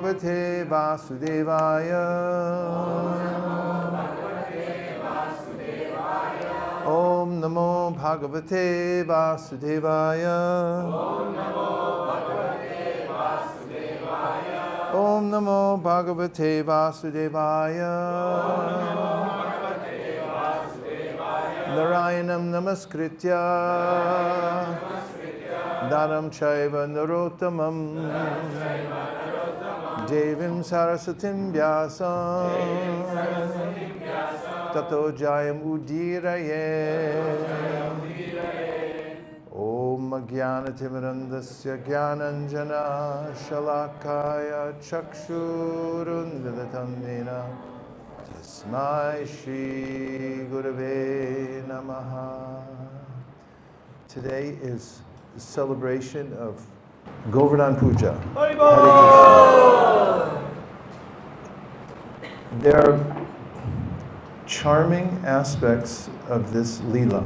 Bhagavate Vasudevaya. Om Namo Bhagavate Vasudevaya. Om Namo Bhagavate Vasudevaya. Narayanam Namaskritya Naram Chaiva Narottamam Devim Sarasatim Vyasam Tato Jayam Udiraye. Om Jnanatimirandasya Jnananjana Shalakaya Chakshurundilatam Nena Tasmai Shri Gurave Namaha. Today is the celebration of Govardhan Puja. There are charming aspects of this Leela.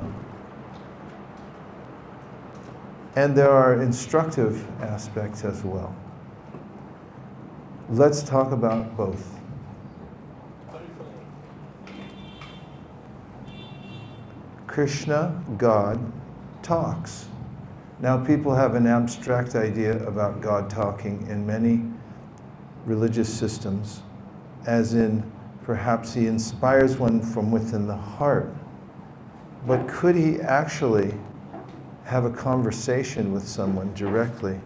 And there are instructive aspects as well. Let's talk about both. Krishna, God, talks. Now people have an abstract idea about God talking in many religious systems, as in perhaps he inspires one from within the heart. But could he actually have a conversation with someone directly?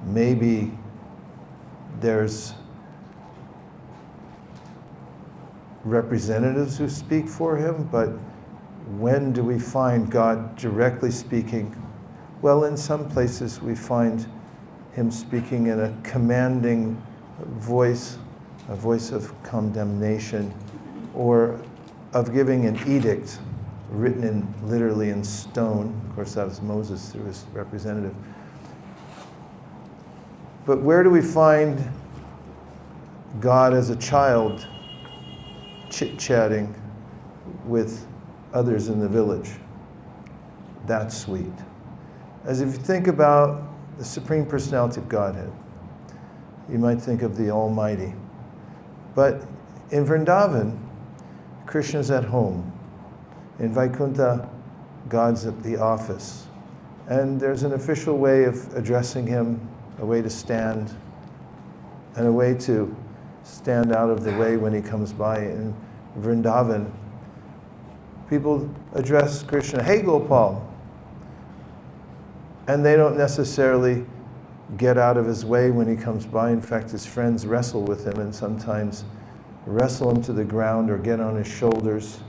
Maybe there's representatives who speak for him, but when do we find God directly speaking? Well, in some places we find him speaking in a commanding voice, a voice of condemnation, or of giving an edict written in literally in stone. Of course, that was Moses through his representative. But where do we find God as a child chit-chatting with others in the village? That's sweet. As if you think about the Supreme Personality of Godhead, you might think of the Almighty. But in Vrindavan, Krishna's at home. In Vaikuntha, God's at the office. And there's an official way of addressing him, a way to stand, and a way to stand out of the way when he comes by. In Vrindavan, people address Krishna, "Hey Gopal," and they don't necessarily get out of his way when he comes by. In fact, his friends wrestle with him and sometimes wrestle him to the ground or get on his shoulders.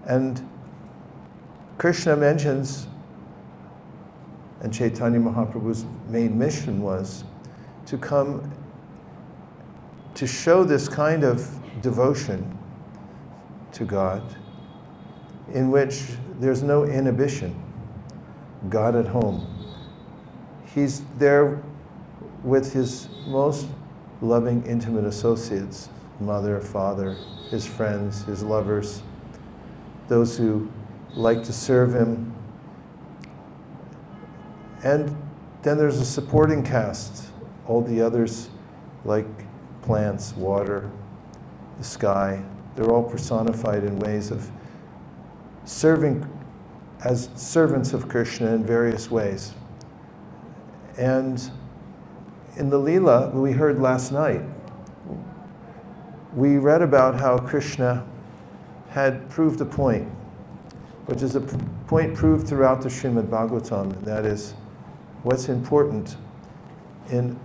And Krishna mentions, and Chaitanya Mahaprabhu's main mission was to come to show this kind of devotion to God in which there's no inhibition. God at home. He's there with his most loving, intimate associates, mother, father, his friends, his lovers, those who like to serve him. And then there's a supporting cast, all the others like plants, water, the sky. They're all personified in ways of serving as servants of Krishna in various ways. And in the Leela we heard last night, we read about how Krishna had proved a point, which is a point proved throughout the Srimad Bhagavatam, and that is what's important in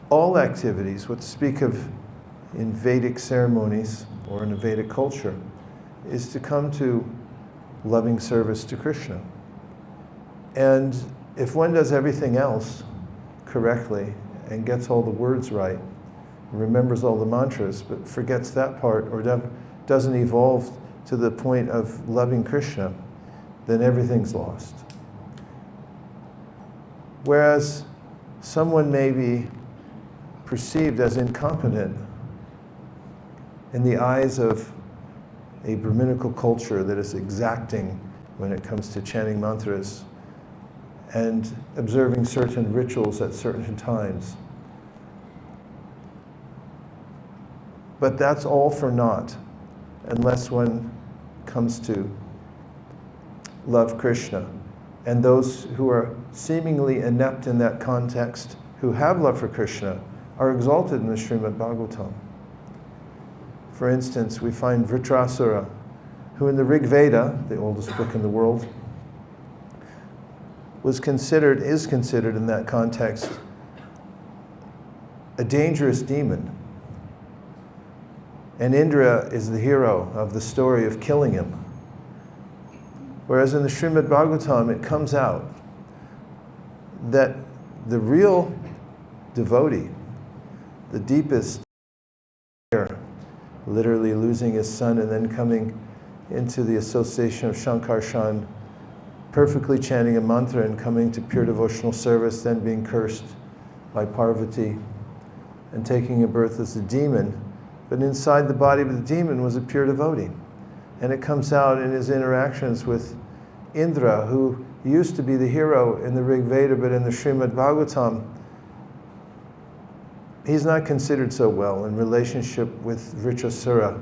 all activities, what to speak of in Vedic ceremonies or in a Vedic culture, is to come to loving service to Krishna. And if one does everything else correctly and gets all the words right, remembers all the mantras, but forgets that part or doesn't evolve to the point of loving Krishna, then everything's lost. Whereas someone may be perceived as incompetent in the eyes of a Brahminical culture that is exacting when it comes to chanting mantras, and observing certain rituals at certain times. But that's all for naught, unless one comes to love Krishna. And those who are seemingly inept in that context, who have love for Krishna, are exalted in the Srimad Bhagavatam. For instance, we find Vritrasura, who in the Rig Veda, the oldest book in the world, is considered in that context a dangerous demon. And Indra is the hero of the story of killing him. Whereas in the Srimad Bhagavatam, it comes out that the real devotee, the deepest, literally losing his son and then coming into the association of Shankarshan, perfectly chanting a mantra and coming to pure devotional service, then being cursed by Parvati and taking a birth as a demon. But inside the body of the demon was a pure devotee. And it comes out in his interactions with Indra, who used to be the hero in the Rig Veda, but in the Srimad Bhagavatam, he's not considered so well in relationship with Vritrasura,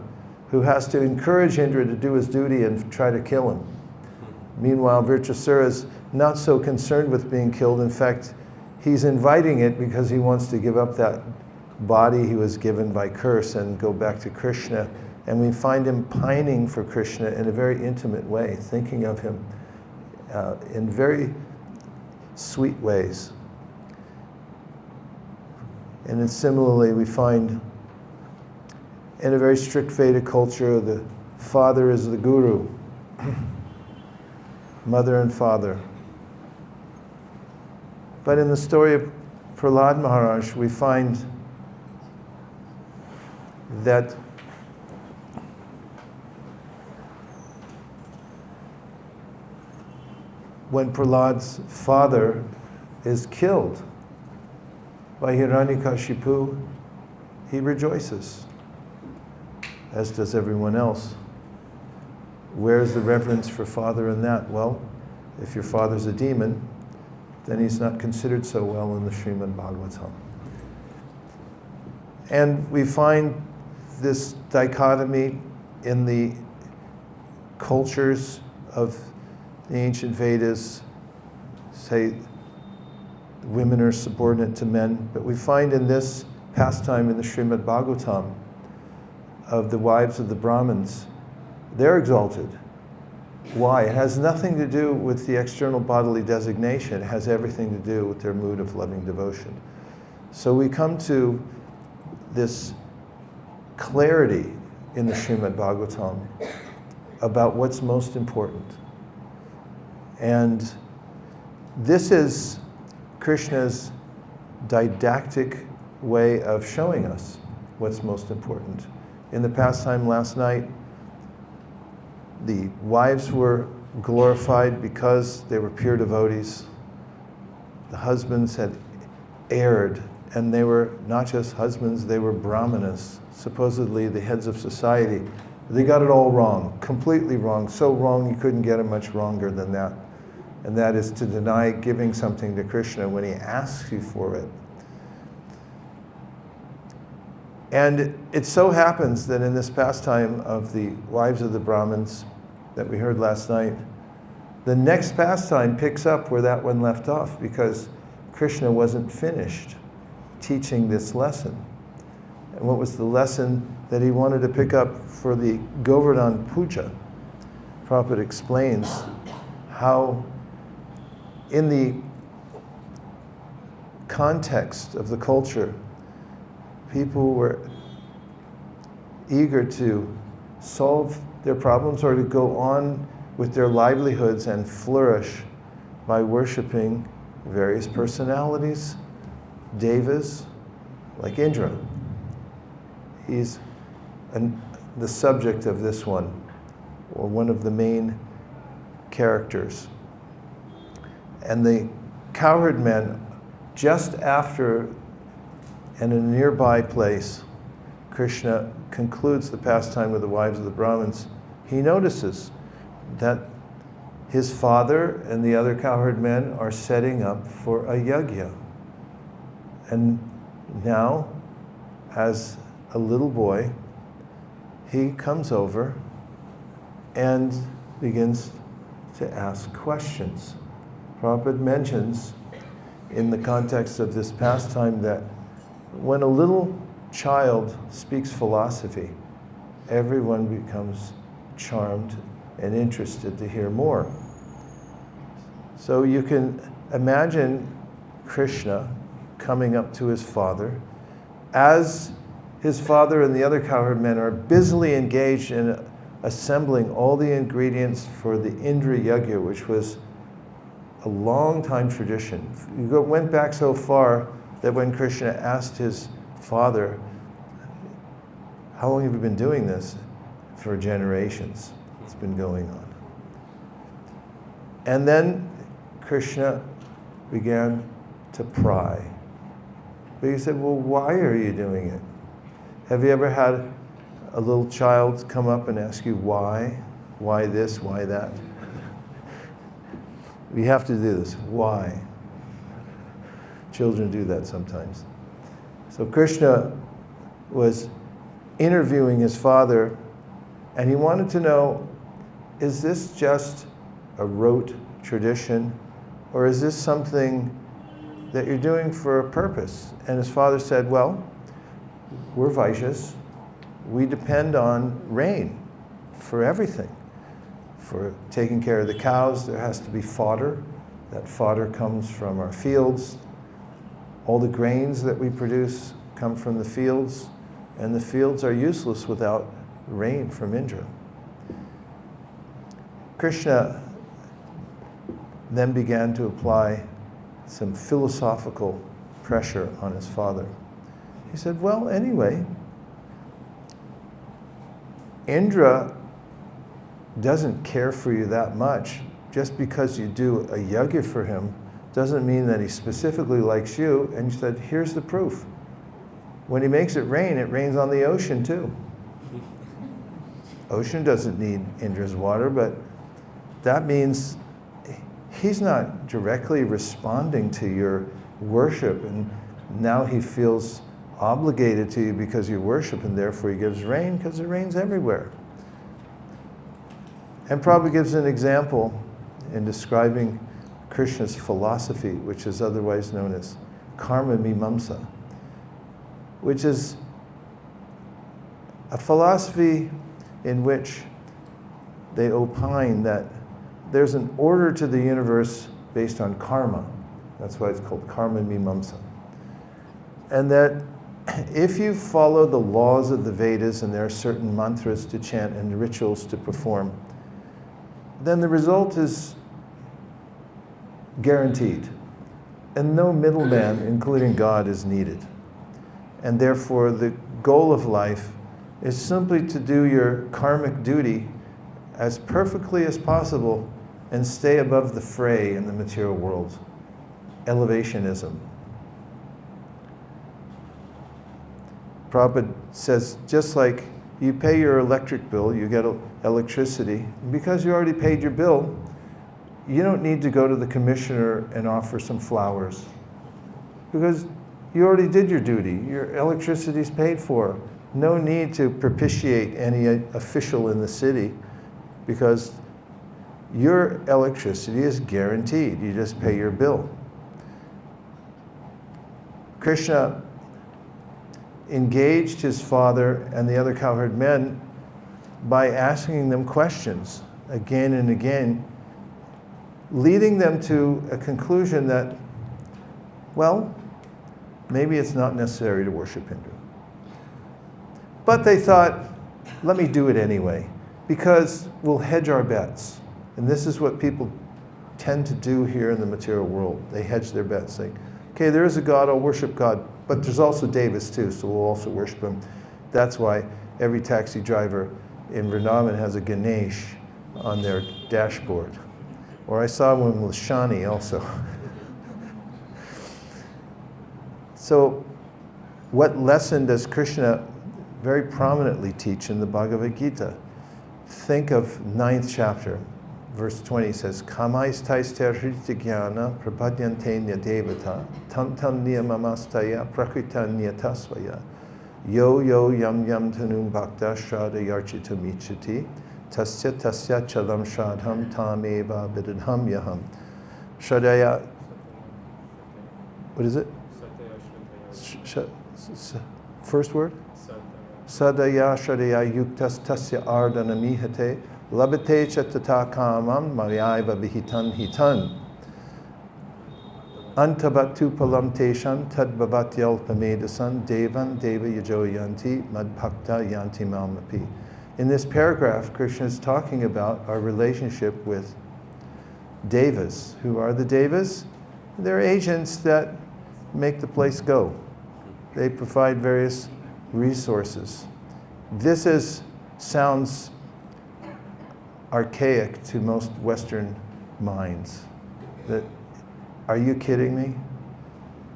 who has to encourage Indra to do his duty and try to kill him. Meanwhile, Vritrasura is not so concerned with being killed. In fact, he's inviting it because he wants to give up that body he was given by curse and go back to Krishna. And we find him pining for Krishna in a very intimate way, thinking of him in very sweet ways. And then similarly, we find in a very strict Vedic culture, the father is the guru, mother and father. But in the story of Prahlad Maharaj, we find that when Prahlad's father is killed by Hiranyakashipu, he rejoices, as does everyone else. Where's the reverence for father in that? Well, if your father's a demon, then he's not considered so well in the Srimad Bhagavatam. And we find this dichotomy in the cultures of the ancient Vedas. Say women are subordinate to men, but we find in this pastime in the Srimad Bhagavatam of the wives of the Brahmins, they're exalted. Why? It has nothing to do with the external bodily designation. It has everything to do with their mood of loving devotion. So we come to this clarity in the Srimad Bhagavatam about what's most important. And this is Krishna's didactic way of showing us what's most important. In the pastime last night, the wives were glorified because they were pure devotees. The husbands had erred, and they were not just husbands, they were brahmanas, supposedly the heads of society. They got it all wrong, completely wrong, so wrong you couldn't get it much wronger than that. And that is to deny giving something to Krishna when he asks you for it. And it so happens that in this pastime of the wives of the Brahmins that we heard last night, the next pastime picks up where that one left off, because Krishna wasn't finished teaching this lesson. And what was the lesson that he wanted to pick up for the Govardhan Puja? Prabhupada explains how in the context of the culture, people were eager to solve their problems or to go on with their livelihoods and flourish by worshiping various personalities, devas, like Indra. He's the subject of this one, or one of the main characters. And the cowherd men, just after, and in a nearby place, Krishna concludes the pastime with the wives of the Brahmins, he notices that his father and the other cowherd men are setting up for a yajna. And now, as a little boy, he comes over and begins to ask questions. Prabhupada mentions in the context of this pastime that when a little child speaks philosophy, everyone becomes charmed and interested to hear more. So you can imagine Krishna coming up to his father as his father and the other cowherd men are busily engaged in assembling all the ingredients for the Indra yajna, which was a long time tradition. Went back so far that when Krishna asked his father, how long have you been doing this? For generations, it's been going on. And then Krishna began to pry. But he said, well, why are you doing it? Have you ever had a little child come up and ask you why? Why this, why that? We have to do this. Why? Children do that sometimes. So Krishna was interviewing his father, and he wanted to know, is this just a rote tradition, or is this something that you're doing for a purpose? And his father said, well, we're Vaishyas. We depend on rain for everything. For taking care of the cows, there has to be fodder. That fodder comes from our fields. All the grains that we produce come from the fields, and the fields are useless without rain from Indra. Krishna then began to apply some philosophical pressure on his father. He said, well, anyway, Indra doesn't care for you that much. Just because you do a yajna for him doesn't mean that he specifically likes you. And he said, here's the proof. When he makes it rains on the ocean too. Ocean doesn't need Indra's water, but that means he's not directly responding to your worship, and now he feels obligated to you because you worship, and therefore he gives rain, because it rains everywhere. And Prabhupada gives an example in describing Krishna's philosophy, which is otherwise known as karma mimamsa, which is a philosophy in which they opine that there's an order to the universe based on karma. That's why it's called karma mimamsa. And that if you follow the laws of the Vedas, and there are certain mantras to chant and rituals to perform, then the result is guaranteed. And no middleman, including God, is needed. And therefore, the goal of life is simply to do your karmic duty as perfectly as possible and stay above the fray in the material world. Elevationism. Prabhupada says, just like you pay your electric bill, you get electricity, because you already paid your bill, you don't need to go to the commissioner and offer some flowers, because you already did your duty. Your electricity is paid for. No need to propitiate any official in the city, because your electricity is guaranteed. You just pay your bill. Krishna engaged his father and the other cowherd men by asking them questions again and again, leading them to a conclusion that, well, maybe it's not necessary to worship Indra. But they thought, let me do it anyway, because we'll hedge our bets. And this is what people tend to do here in the material world. They hedge their bets, saying, okay, there is a God, I'll worship God, but there's also Devas too, so we'll also worship him. That's why every taxi driver in Vrindavan has a Ganesh on their dashboard. Or I saw one with Shani also. So what lesson does Krishna very prominently teach in the Bhagavad Gita? Think of 9th chapter, verse 20 says, Kāmais taiste hriti jnana prapadyante nyadevata tam tam niyamamastaya prakrita niyatasvaya yo yo yam yam tanum bhakta shraddha yarchitum ichati tasya tasya chalam shraddham tam eva vidadham yaham. Shraddhaya, what is it? First word? Sadaya shraddhaya yuktas tasya ardhanamihate labate cetata kāmān mariyaiva vihitan hitan. Antabatu palam teshan tadbhavatyal pamedasan devan deva yajo yanti madbhakta yanti malmapi. In this paragraph, Krishna is talking about our relationship with devas. Who are the devas? They're agents that make the place go. They provide various resources. This sounds archaic to most Western minds. That, are you kidding me?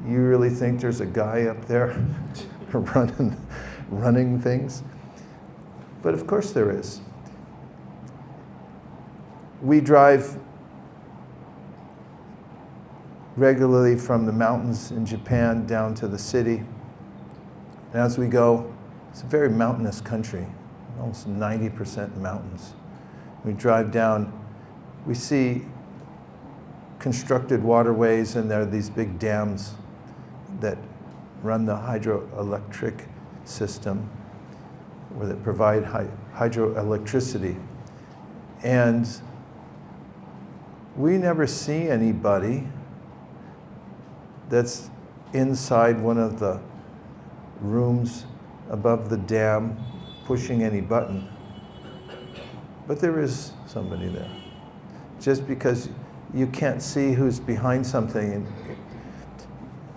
You really think there's a guy up there running things? But of course there is. We drive regularly from the mountains in Japan down to the city. And as we go, it's a very mountainous country, almost 90% mountains. We drive down, we see constructed waterways, and there are these big dams that run the hydroelectric system, or that provide hydroelectricity. And we never see anybody that's inside one of the rooms above the dam pushing any button. But there is somebody there. Just because you can't see who's behind something, and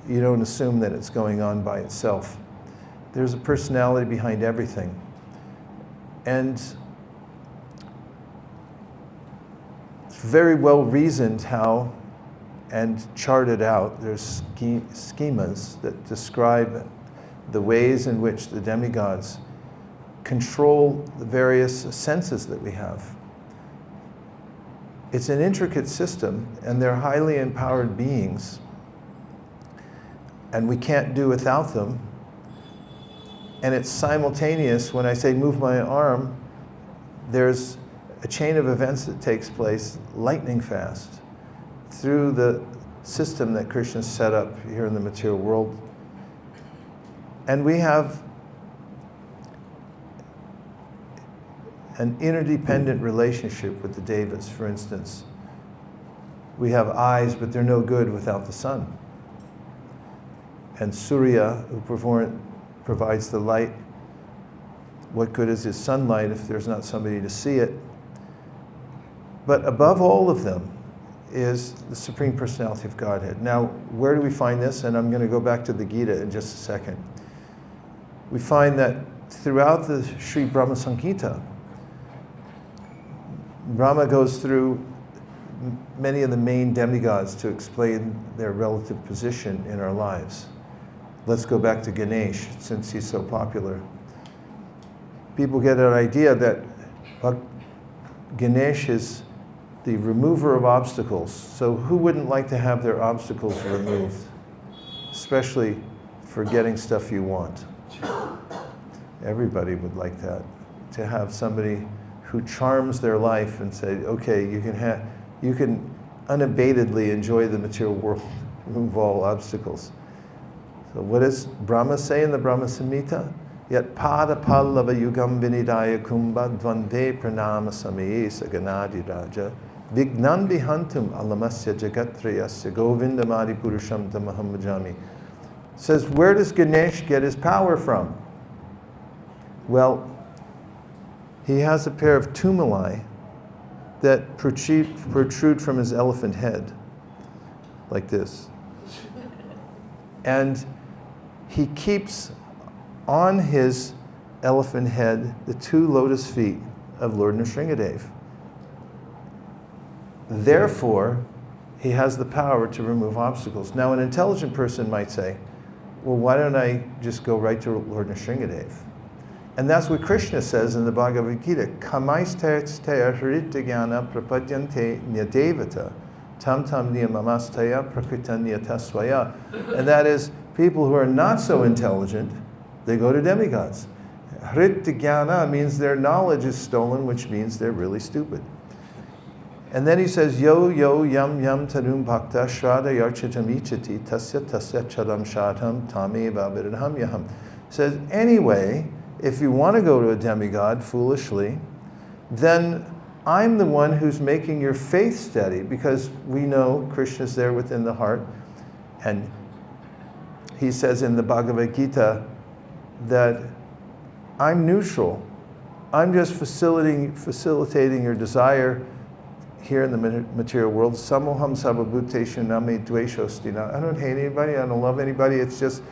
you don't assume that it's going on by itself. There's a personality behind everything. And it's very well reasoned how and charted out. There's schemas that describe the ways in which the demigods control the various senses that we have. It's an intricate system, and they're highly empowered beings, and we can't do without them. And it's simultaneous. When I say move my arm, there's a chain of events that takes place lightning fast through the system that Krishna set up here in the material world. And we have an interdependent relationship with the devas. For instance, we have eyes, but they're no good without the sun. And Surya, who provides the light, what good is his sunlight if there's not somebody to see it? But above all of them is the Supreme Personality of Godhead. Now, where do we find this? And I'm going to go back to the Gita in just a second. We find that throughout the Sri Brahma Samhita, Brahma goes through many of the main demigods to explain their relative position in our lives. Let's go back to Ganesh, since he's so popular. People get an idea that Ganesh is the remover of obstacles. So who wouldn't like to have their obstacles removed? Especially for getting stuff you want. Everybody would like that. To have somebody who charms their life and say, okay, you can unabatedly enjoy the material world, remove all obstacles. So what does Brahma say in the Brahma Samhita? Yat pada pallava yugam vinidaya kumbha dvande pranama samaye saganadi raja vignam bihantum alamasya jagatrayasya govindamadi purusham tamaham bhajami. Says, where does Ganesh get his power from? Well, he has a pair of tumuli that protrude from his elephant head, like this. And he keeps on his elephant head the two lotus feet of Lord Nrsimhadev. Therefore, he has the power to remove obstacles. Now, an intelligent person might say, well, why don't I just go right to Lord Nrsimhadev? And that's what Krishna says in the Bhagavad Gita. Kāmaistaya hrityajnana prapadyante nyadevata tam tam niyamamastaya prakrita niyatasvaya. And that is, people who are not so intelligent, they go to demigods. Hrityajnana means their knowledge is stolen, which means they're really stupid. And then he says, yo yam tanum bhakta shraddha yarchitam ichati tasya chadam shadham tame vavidham yaham. Says, anyway, if you want to go to a demigod foolishly, then I'm the one who's making your faith steady, because we know Krishna's there within the heart. And he says in the Bhagavad Gita that I'm neutral. I'm just facilitating your desire here in the material world. Samoham sarvabhuteshu name dveshostina. I don't hate anybody, I don't love anybody, it's just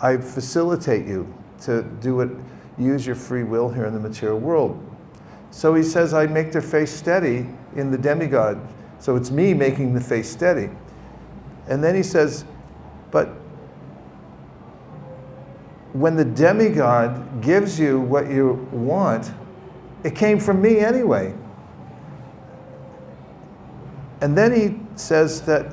I facilitate you to do it. Use your free will here in the material world. So he says, I make their face steady in the demigod. So it's me making the face steady. And then he says, but when the demigod gives you what you want, it came from me anyway. And then he says that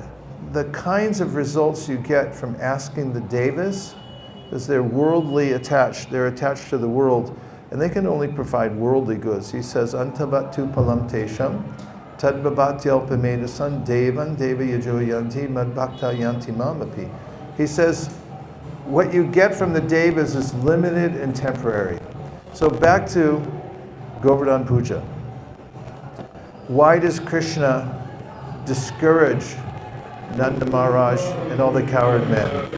the kinds of results you get from asking the devas, because they're worldly attached, they're attached to the world, and they can only provide worldly goods. He says, Antabatu palam tesham, tadbhavatya alpamedasan devan deva yajo yanti madbhakta yanti mamapi. He says, what you get from the devas is limited and temporary. So back to Govardhan Puja. Why does Krishna discourage Nanda Maharaj and all the coward men?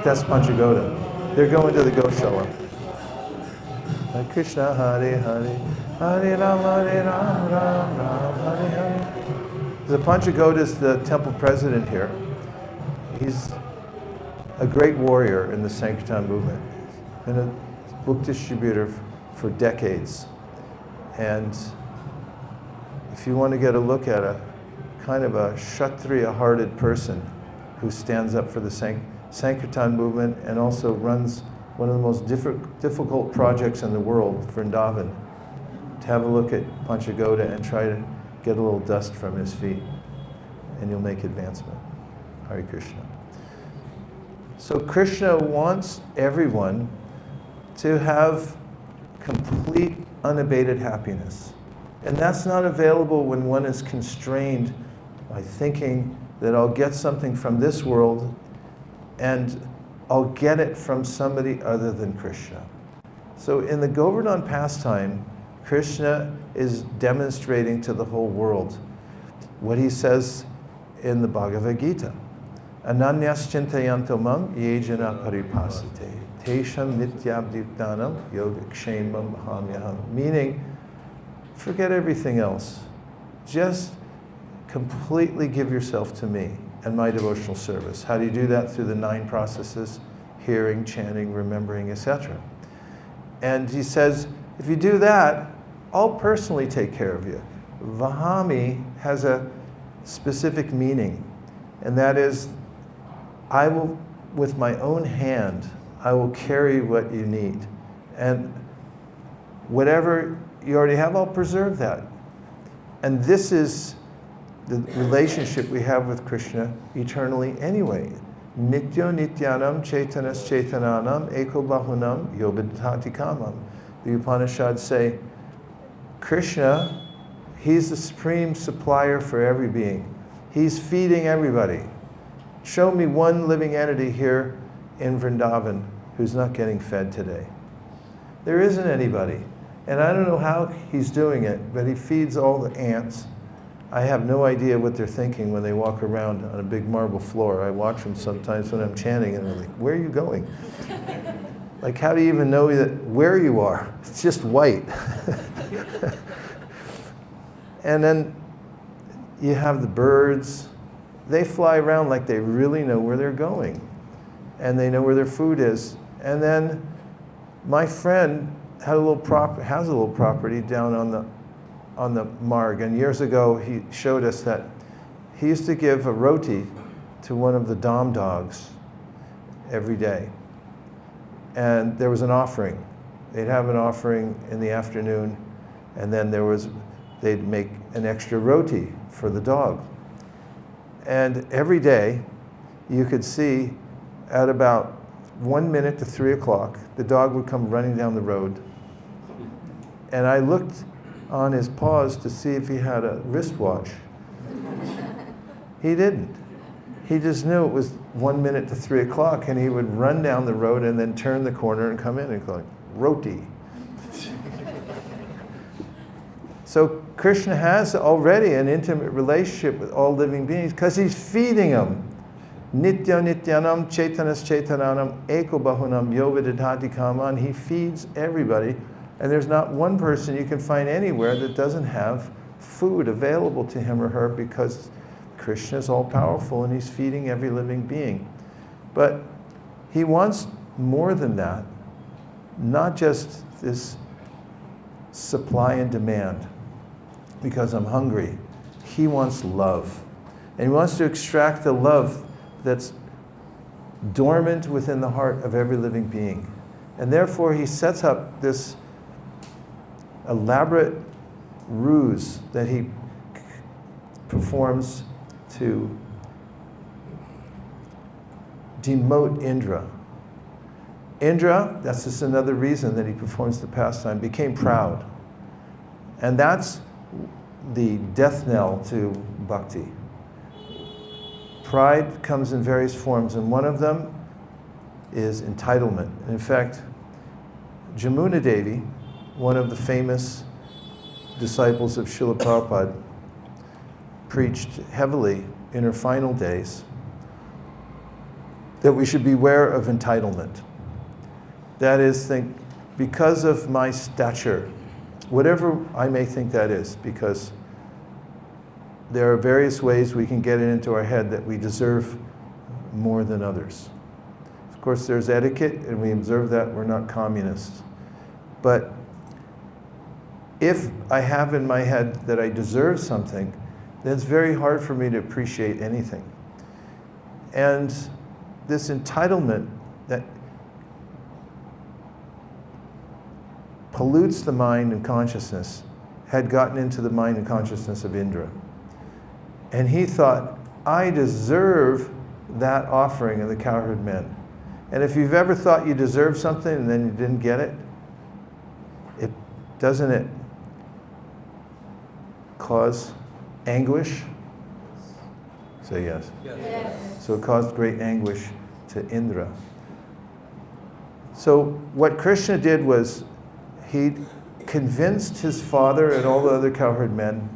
That's Panchagoda. They're going to the Goshala. Hare Krishna, Hare Hare, Hare Rama, Ram Hare Hare. The Panchagoda is the temple president here. He's a great warrior in the Sankirtan movement, and a book distributor for decades. And if you want to get a look at a kind of a Kshatriya-hearted person who stands up for the Sankirtan movement and also runs one of the most difficult projects in the world, Vrindavan, to have a look at Panchagoda and try to get a little dust from his feet, and you'll make advancement. Hare Krishna. So Krishna wants everyone to have complete, unabated happiness. And that's not available when one is constrained by thinking that I'll get something from this world and I'll get it from somebody other than Krishna. So in the Govardhan pastime, Krishna is demonstrating to the whole world what he says in the Bhagavad Gita. Ananyas chintayanto mam yejana paripasate tesham nityānām yogakṣēmam hamyaham. Meaning, forget everything else. Just completely give yourself to me and my devotional service. How do you do that? Through the 9 processes: hearing, chanting, remembering, etc. And he says, if you do that, I'll personally take care of you. Vahami has a specific meaning, and that is, I will, with my own hand, I will carry what you need. And whatever you already have, I'll preserve that. And this is the relationship we have with Krishna eternally anyway. Nityo nityānām cetanaś cetanānām eko bahūnām vidadhāti kāmān. The Upanishads say, Krishna, he's the supreme supplier for every being. He's feeding everybody. Show me one living entity here in Vrindavan who's not getting fed today. There isn't anybody. And I don't know how he's doing it, but he feeds all the ants. I have no idea what they're thinking when they walk around on a big marble floor. I watch them sometimes when I'm chanting, and I'm like, where are you going? Like, how do you even know that where you are? It's just white. And then you have the birds. They fly around like they really know where they're going, and they know where their food is. And then my friend has a little property down on the marg, and years ago he showed us that he used to give a roti to one of the dom dogs every day. and there was an offering. They'd have an offering in the afternoon, and then they'd make an extra roti for the dog. And every day, you could see at about 1 minute to 3 o'clock, the dog would come running down the road. And I looked on his paws to see if he had a wristwatch. He didn't. He just knew it was 1 minute to 3 o'clock, and he would run down the road and then turn the corner and come in and go, roti. So Krishna has already an intimate relationship with all living beings because he's feeding them. Nityo nityānām, cetanaś cetanānām, eko bahūnām, yo vidadhāti kāmān. He feeds everybody, and there's not one person you can find anywhere that doesn't have food available to him or her, because Krishna is all-powerful and he's feeding every living being. But he wants more than that, not just this supply and demand, because I'm hungry. He wants love. And he wants to extract the love that's dormant within the heart of every living being. And therefore he sets up this elaborate ruse that he performs to demote Indra. Indra, that's just another reason that he performs the pastime, became proud. And that's the death knell to Bhakti. Pride comes in various forms, and one of them is entitlement. In fact, Yamunā Devī, one of the famous disciples of Śrīla Prabhupāda, preached heavily in her final days that we should beware of entitlement. That is, think, because of my stature, whatever I may think that is, because there are various ways we can get it into our head that we deserve more than others. Of course, there's etiquette, and we observe that. We're not communists. But if I have in my head that I deserve something, then it's very hard for me to appreciate anything. And this entitlement that pollutes the mind and consciousness had gotten into the mind and consciousness of Indra. And he thought, I deserve that offering of the cowherd men. And if you've ever thought you deserve something and then you didn't get it, doesn't it cause anguish? Say yes. Yes. So it caused great anguish to Indra. So what Krishna did was he convinced his father and all the other cowherd men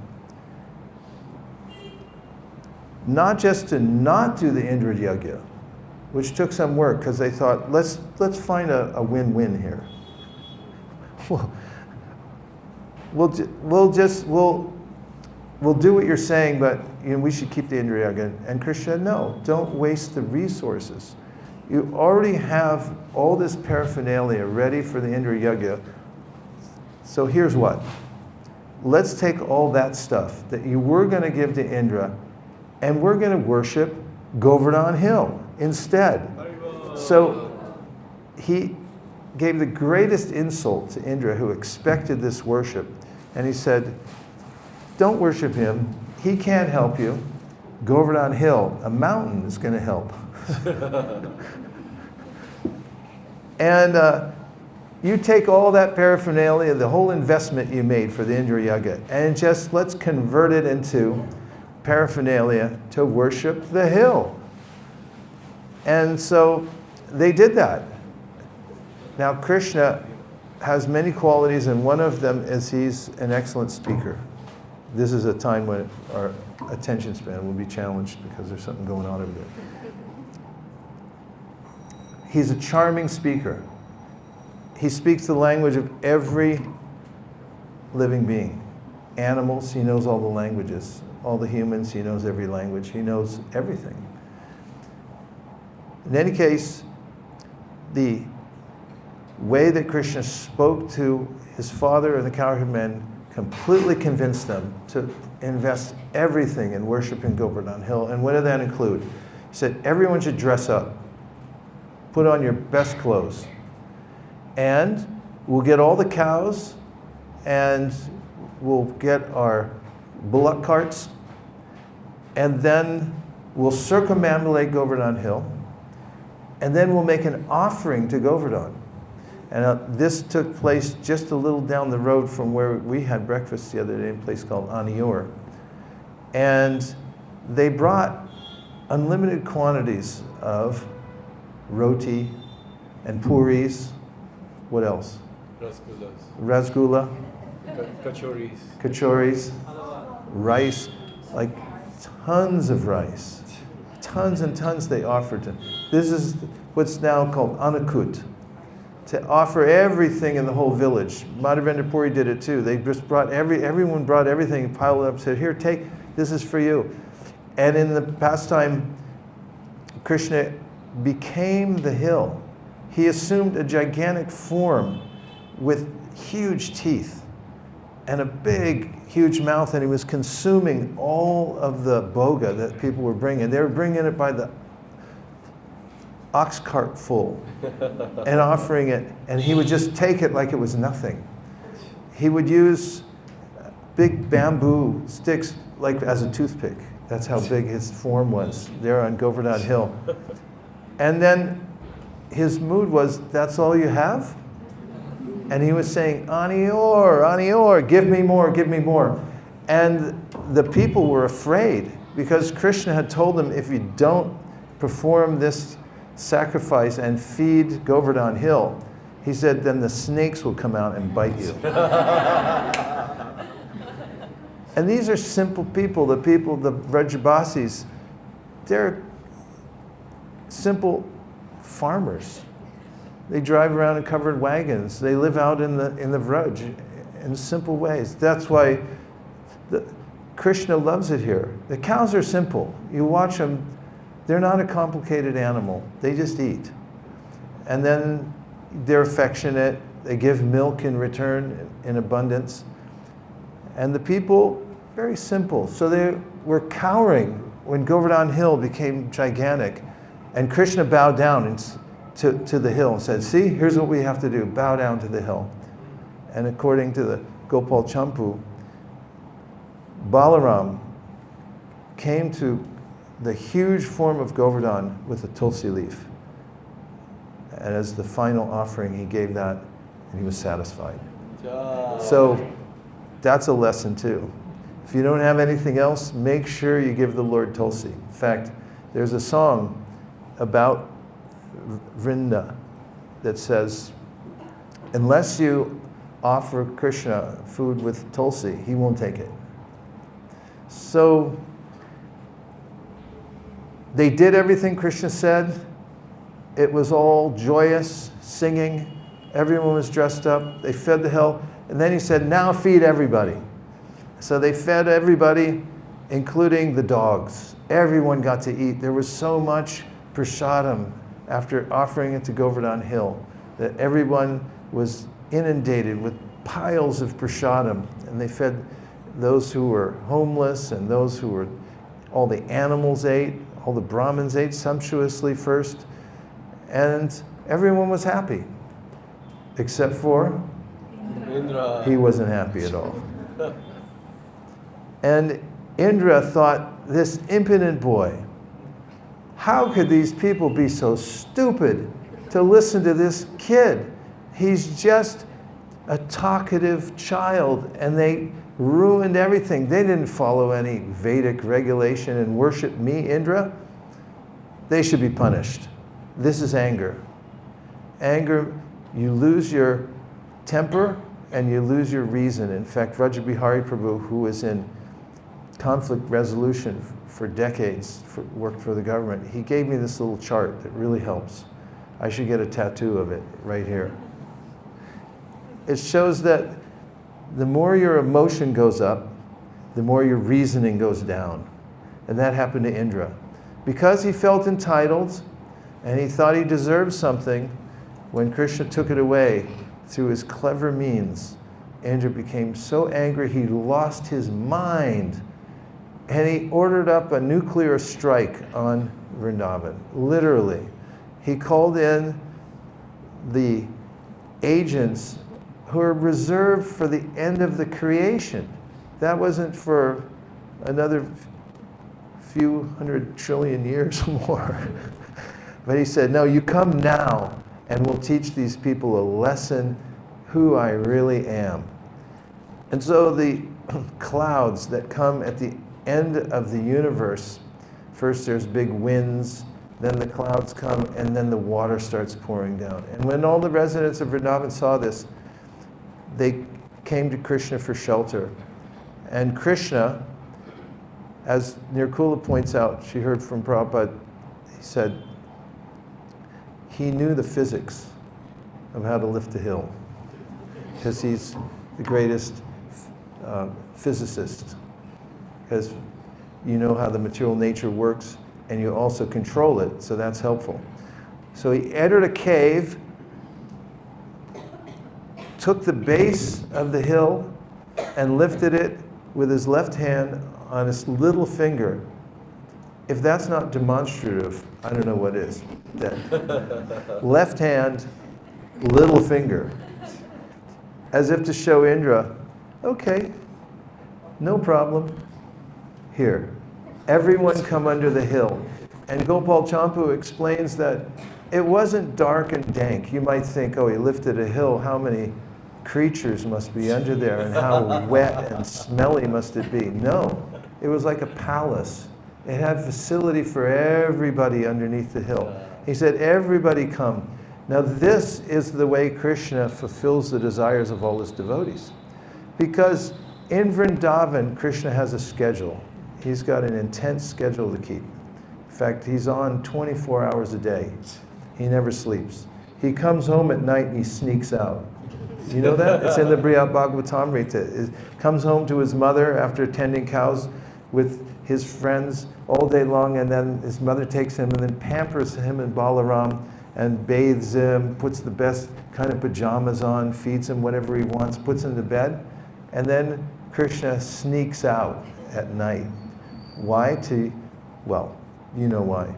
not just to not do the Indra Yajna, which took some work because they thought, let's find a win-win here. We'll do what you're saying, but we should keep the Indra Yajna. And Krishna said, no, don't waste the resources. You already have all this paraphernalia ready for the Indra Yajna. So here's what. Let's take all that stuff that you were going to give to Indra, and we're going to worship Govardhan Hill instead. So he gave the greatest insult to Indra, who expected this worship. And he said, don't worship him. He can't help you. Govardhan Hill, a mountain, is going to help. And you take all that paraphernalia, the whole investment you made for the Indra Yajna, and just let's convert it into paraphernalia to worship the hill. And so they did that. Now Krishna has many qualities, and one of them is he's an excellent speaker. This is a time when our attention span will be challenged because there's something going on over there. He's a charming speaker. He speaks the language of every living being. Animals, he knows all the languages. All the humans, he knows every language. He knows everything. In any case, the way that Krishna spoke to his father and the cowherd men completely convinced them to invest everything in worshiping Govardhan Hill. And what did that include? He said, everyone should dress up. Put on your best clothes. And we'll get all the cows, and we'll get our bullock carts, and then we'll circumambulate Govardhan Hill, and then we'll make an offering to Govardhan. And this took place just a little down the road from where we had breakfast the other day in a place called Anior. And they brought unlimited quantities of roti and puris. What else? Rasgulla. Kachoris. Rice. Like tons of rice. Tons and tons they offered to. This is what's now called anakut. To offer everything in the whole village. Madhavendra Puri did it too. They just brought everyone brought everything, piled it up, said, here, take, this is for you. And in the pastime, Krishna became the hill. He assumed a gigantic form with huge teeth and a big, huge mouth, and he was consuming all of the boga that people were bringing. They were bringing it by the ox cart full and offering it, and he would just take it like it was nothing. He would use big bamboo sticks like as a toothpick. That's how big his form was there on Govardhan Hill. And then his mood was, that's all you have? And he was saying, Anior, Anior, give me more, give me more. And the people were afraid because Krishna had told them, if you don't perform this sacrifice and feed Govardhan Hill, he said, then the snakes will come out and bite you. And these are simple people, the Vrajabasis. They're simple farmers. They drive around in covered wagons. They live out in the Vraj in simple ways. That's why Krishna loves it here. The cows are simple. You watch them, they're not a complicated animal. They just eat. And then they're affectionate. They give milk in return in abundance. And the people, very simple. So they were cowering when Govardhan Hill became gigantic. And Krishna bowed down to the hill and said, see, here's what we have to do. Bow down to the hill. And according to the Gopal Champu, Balaram came to the huge form of Govardhan with a tulsi leaf. And as the final offering, he gave that, and he was satisfied. So that's a lesson too. If you don't have anything else, make sure you give the Lord tulsi. In fact, there's a song about Vrinda that says, unless you offer Krishna food with tulsi, he won't take it. So they did everything Krishna said. It was all joyous, singing. Everyone was dressed up. They fed the hill. And then he said, now feed everybody. So they fed everybody, including the dogs. Everyone got to eat. There was so much prasadam after offering it to Govardhan Hill that everyone was inundated with piles of prasadam. And they fed those who were homeless and those who were, all the animals ate, all the Brahmins ate sumptuously first. And everyone was happy, except for Indra. He wasn't happy at all. And Indra thought, this impudent boy, how could these people be so stupid to listen to this kid? He's just a talkative child, and they ruined everything. They didn't follow any Vedic regulation and worship me, Indra. They should be punished. This is anger. Anger, you lose your temper and you lose your reason. In fact, Vrajabihari Prabhu, who was in conflict resolution for decades, worked for the government, he gave me this little chart that really helps. I should get a tattoo of it right here. It shows that the more your emotion goes up, the more your reasoning goes down. And that happened to Indra. Because he felt entitled and he thought he deserved something, when Krishna took it away through his clever means, Indra became so angry he lost his mind. And he ordered up a nuclear strike on Vrindavan, literally. He called in the agents who are reserved for the end of the creation. That wasn't for another few 100 trillion years more. But he said, no, you come now and we'll teach these people a lesson who I really am. And so the clouds that come at the end of the universe, first there's big winds, then the clouds come, and then the water starts pouring down. And when all the residents of Vrindavan saw this, they came to Krishna for shelter. And Krishna, as Nirkula points out, she heard from Prabhupada, he said, he knew the physics of how to lift a hill, because he's the greatest physicist, because you know how the material nature works, and you also control it, so that's helpful. So he entered a cave, took the base of the hill, and lifted it with his left hand on his little finger. If that's not demonstrative, I don't know what is. Left hand, little finger. As if to show Indra, okay, no problem. Here, everyone come under the hill. And Gopal Champu explains that it wasn't dark and dank. You might think, oh, he lifted a hill, how many creatures must be under there and how wet and smelly must it be? No, it was like a palace. It had facility for everybody underneath the hill. He said, everybody come. Now this is the way Krishna fulfills the desires of all his devotees. Because in Vrindavan, Krishna has a schedule. He's got an intense schedule to keep. In fact, he's on 24 hours a day. He never sleeps. He comes home at night and he sneaks out. You know that? It's in the Brihad Bhagavatamrita. He comes home to his mother after tending cows with his friends all day long, and then his mother takes him and then pampers him and Balaram and bathes him, puts the best kind of pajamas on, feeds him whatever he wants, puts him to bed, and then Krishna sneaks out at night. Why? Well, you know why.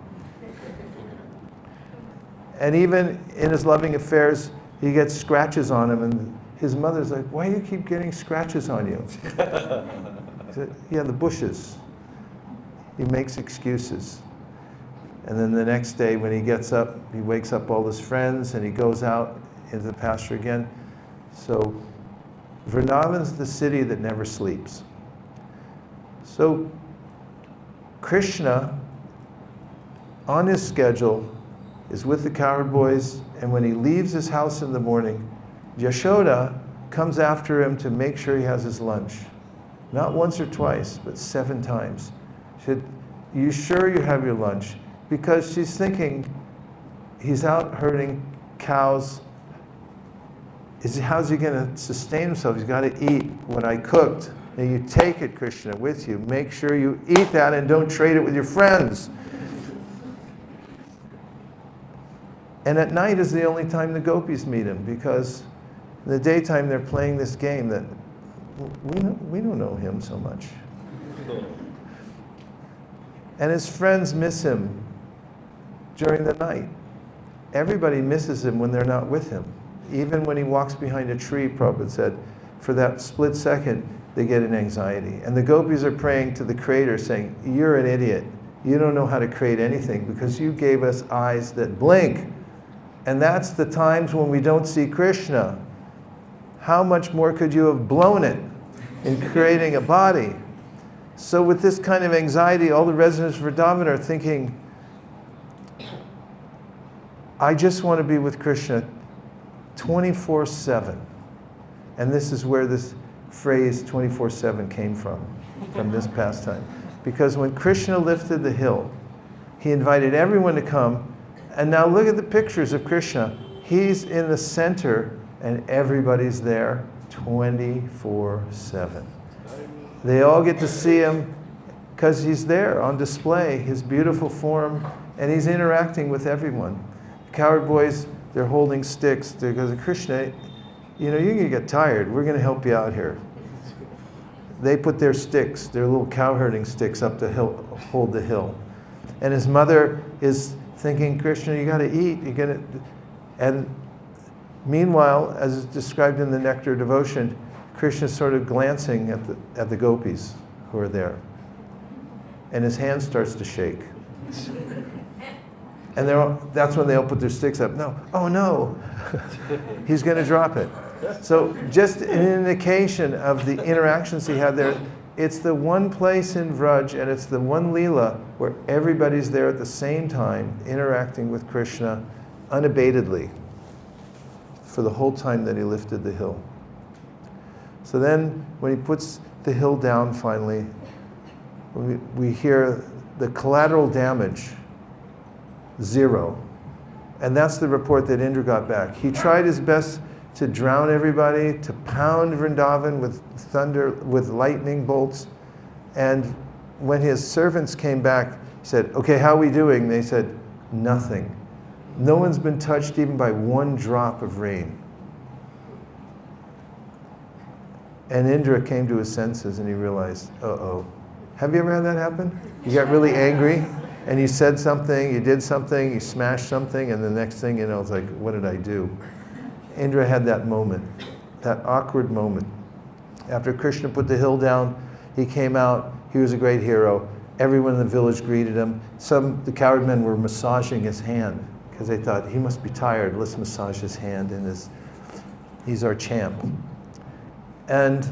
And even in his loving affairs, he gets scratches on him, and his mother's like, why do you keep getting scratches on you? He said, yeah, the bushes. He makes excuses. And then the next day when he gets up, he wakes up all his friends and he goes out into the pasture again. So Vrindavan's the city that never sleeps. So Krishna, on his schedule, is with the cowherd boys, and when he leaves his house in the morning, Yashoda comes after him to make sure he has his lunch. Not once or twice, but 7 times. She said, you sure you have your lunch? Because she's thinking, he's out herding cows. How's he going to sustain himself? He's got to eat what I cooked. Now you take it, Krishna, with you. Make sure you eat that and don't trade it with your friends. And at night is the only time the gopis meet him, because in the daytime they're playing this game that we don't know him so much. And his friends miss him during the night. Everybody misses him when they're not with him. Even when he walks behind a tree, Prabhupada said, for that split second, they get an anxiety. And the gopis are praying to the Creator, saying, you're an idiot. You don't know how to create anything because you gave us eyes that blink. And that's the times when we don't see Krishna. How much more could you have blown it in creating a body? So with this kind of anxiety, all the residents of Vrindavan are thinking, I just want to be with Krishna 24/7. And this is where this phrase 24/7 came from this pastime. Because when Krishna lifted the hill, he invited everyone to come. And now look at the pictures of Krishna. He's in the center and everybody's there 24/7. They all get to see him because he's there on display, his beautiful form, and he's interacting with everyone. The cowherd boys, they're holding sticks. They go, Krishna, you know, you're going to get tired. We're going to help you out here. They put their sticks, their little cowherding sticks up the hill, hold the hill. And his mother is thinking, Krishna, you got to eat. And Meanwhile, as is described in the Nectar Devotion, Krishna is sort of glancing at the gopis who are there. And his hand starts to shake. And that's when they all put their sticks up. No, oh no, he's going to drop it. So just an indication of the interactions he had there. It's the one place in Vraj, and it's the one Leela where everybody's there at the same time, interacting with Krishna unabatedly for the whole time that he lifted the hill. So then, when he puts the hill down finally, we hear the collateral damage, 0. And that's the report that Indra got back. He tried his best to drown everybody, to pound Vrindavan with thunder, with lightning bolts. And when his servants came back, he said, okay, how are we doing? They said, nothing. No one's been touched even by one drop of rain. And Indra came to his senses and he realized, uh-oh. Have you ever had that happen? You got really angry and you said something, you did something, you smashed something, and the next thing you know, it's like, what did I do? Indra had that moment, that awkward moment. After Krishna put the hill down, he came out, he was a great hero. Everyone in the village greeted him. The cowherd men were massaging his hand because they thought, he must be tired, let's massage his hand, and he's our champ. And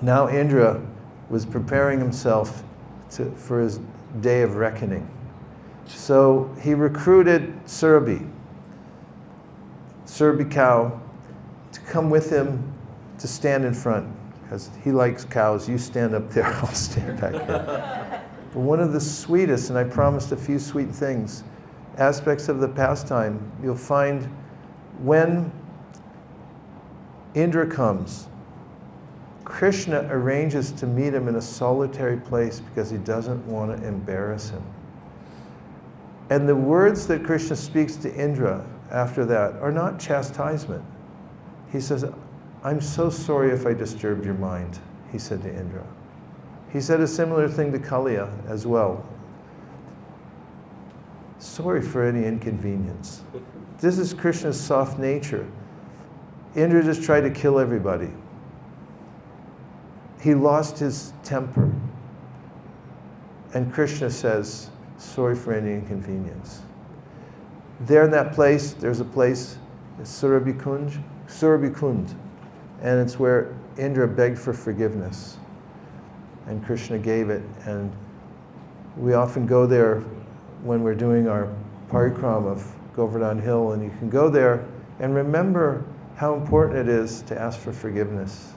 now Indra was preparing himself for his day of reckoning. So he recruited Surabhi cow, to come with him to stand in front, because he likes cows. You stand up there, I'll stand back here. But one of the sweetest, and I promised a few sweet things, aspects of the pastime, you'll find when Indra comes, Krishna arranges to meet him in a solitary place because he doesn't want to embarrass him. And the words that Krishna speaks to Indra after that are not chastisement. He says, I'm so sorry if I disturbed your mind, he said to Indra. He said a similar thing to Kaliya as well. Sorry for any inconvenience. This is Krishna's soft nature. Indra just tried to kill everybody. He lost his temper. And Krishna says, sorry for any inconvenience. There in that place, there's a place, Surabhi Kund, and it's where Indra begged for forgiveness. And Krishna gave it, and we often go there when we're doing our parikram of Govardhan Hill, and you can go there and remember how important it is to ask for forgiveness.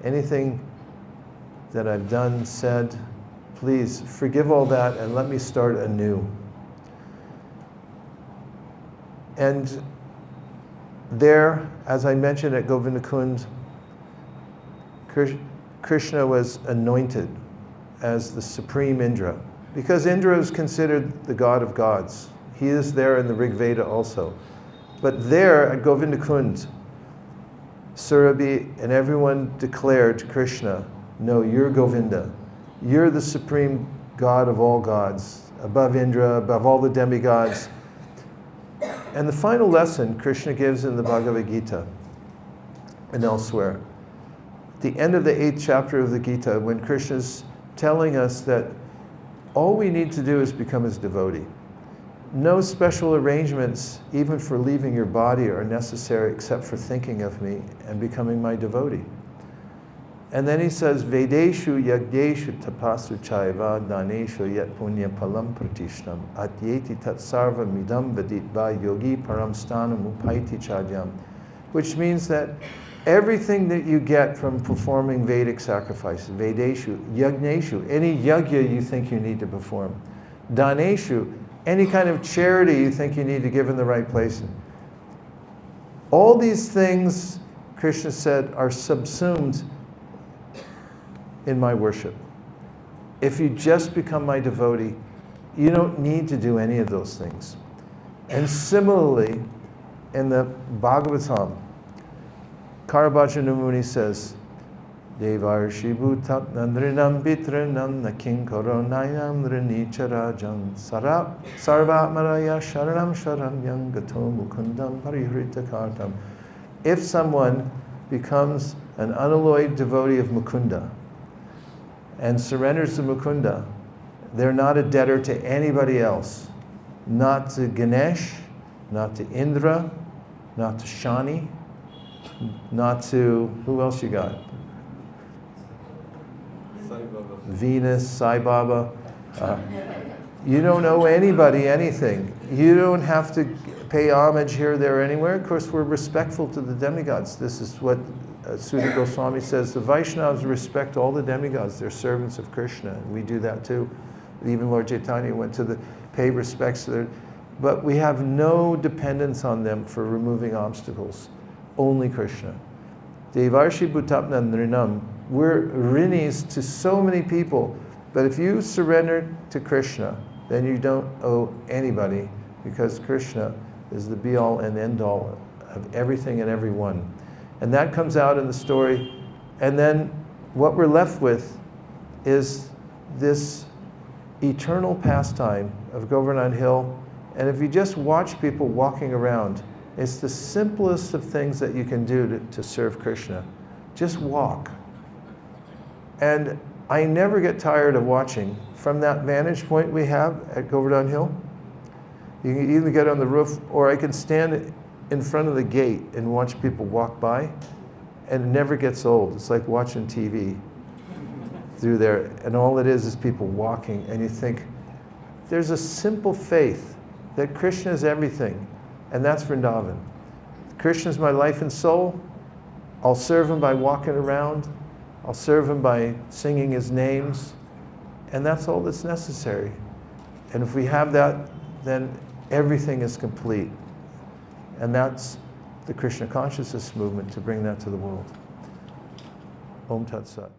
Anything that I've done, said, please forgive all that and let me start anew. And there, as I mentioned at Govinda Kund, Krishna was anointed as the supreme Indra, because Indra is considered the god of gods. He is there in the Rig Veda also. But there at Govinda Kund, Surabhi and everyone declared to Krishna, no, you're Govinda. You're the supreme god of all gods, above Indra, above all the demigods. And the final lesson Krishna gives in the Bhagavad Gita and elsewhere, the end of the 8th chapter of the Gita, when Krishna's telling us that all we need to do is become his devotee. No special arrangements, even for leaving your body, are necessary except for thinking of me and becoming my devotee. And then he says, Vedeshu yagdeshu tapasu chaiva daneshu yat punya palam pratishnam atyeti tat sarva midam vaditva yogi paramstanam upaiti chadyam, which means that everything that you get from performing Vedic sacrifices, Vedeshu, Yagneshu, any yagya you think you need to perform, Daneshu, any kind of charity you think you need to give in the right place. All these things, Krishna said, are subsumed in my worship. If you just become my devotee, you don't need to do any of those things. And similarly, in the Bhagavatam, Karabhajana Muni says, Devarshi bhutatman nrinam pitrinam nakin koronayam nrinicharajan sarvatmaraya sharanam sharanyam gato mukundam parihritakartam. If someone becomes an unalloyed devotee of Mukunda and surrenders to Mukunda, they're not a debtor to anybody else. Not to Ganesh, not to Indra, not to Shani, not to, who else you got? Venus, Sai Baba. You don't owe anybody anything. You don't have to pay homage here, there, or anywhere. Of course, we're respectful to the demigods. This is what Sutta Goswami says. The Vaishnavas respect all the demigods. They're servants of Krishna. And we do that too. Even Lord Chaitanya went to pay respects to their... But we have no dependence on them for removing obstacles. Only Krishna. Devarshi bhutapna nrinam. We're rinis to so many people, but if you surrender to Krishna, then you don't owe anybody, because Krishna is the be-all and end-all of everything and everyone. And that comes out in the story. And then what we're left with is this eternal pastime of Govardhan Hill. And if you just watch people walking around, it's the simplest of things that you can do to serve Krishna. Just walk. And I never get tired of watching. From that vantage point we have at Govardhan Hill, you can either get on the roof, or I can stand in front of the gate and watch people walk by, and it never gets old. It's like watching TV through there, and all it is people walking, and you think, there's a simple faith that Krishna is everything, and that's Vrindavan. Krishna is my life and soul. I'll serve him by walking around. I'll serve him by singing his names, and that's all that's necessary. And if we have that, then everything is complete. And that's the Krishna consciousness movement, to bring that to the world. Om Tat Sat.